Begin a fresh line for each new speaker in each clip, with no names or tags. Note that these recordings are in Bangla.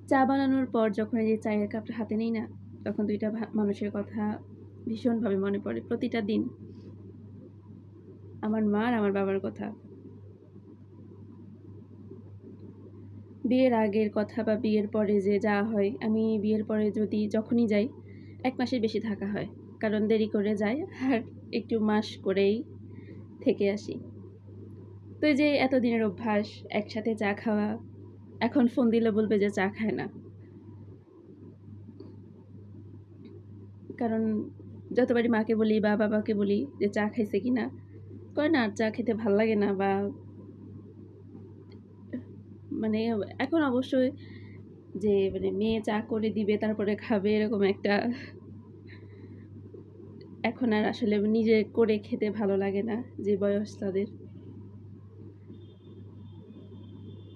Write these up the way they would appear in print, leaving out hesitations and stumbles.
চা বানানোর পর যখন এই যে চায়ের কাপটা হাতে নেই না, তখন ২ টা মানুষের কথা ভীষণভাবে মনে পড়ে প্রতিটা দিন। আমার মা আর আমার বাবার কথা। বিয়ের আগের কথা বা বিয়ের পরে যে যাওয়া হয়, আমি বিয়ের পরে যখনই যাই ১ মাসের বেশি থাকা হয়। কারণ দেরি করে যাই আর একটু মাস করেই থেকে আসি। তো এই যে এতদিনের অভ্যাস, একসাথে চা খাওয়া, এখন ফোন দিলে বলবে যে চা খায় না। কারণ যতবারই মাকে বলি বা বাবাকে বলি যে চা খাইছে কিনা? কয় না, চা খেতে ভাল লাগে না বা মানে এখন অবশ্যই যে মানে মেয়ে চা করে দিবে তারপরে খাবে এরকম একটা এখন আর আসলে নিজে করে খেতে ভালো লাগে না যে বয়স তাদের।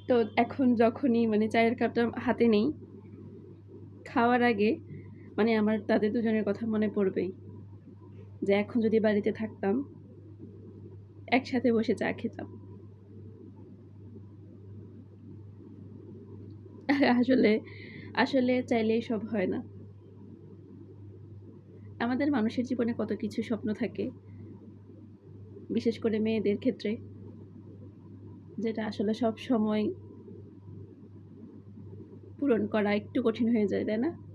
তো এখন যখনই মানে চায়ের কাপটা হাতে নেই, খাওয়ার আগে মানে আমার তাদের দুজনের কথা মনে পড়বেই। যে এখন যদি বাড়িতে থাকতাম, একসাথে বসে চা খেতাম। আসলে আসলে চাইলেই সব হয় না। আমাদের মানুষের জীবনে কত কিছু স্বপ্ন থাকে, বিশেষ করে মেয়েদের ক্ষেত্রে, যেটা আসলে সবসময় পূরণ করা একটু কঠিন হয়ে যায়, তাই না?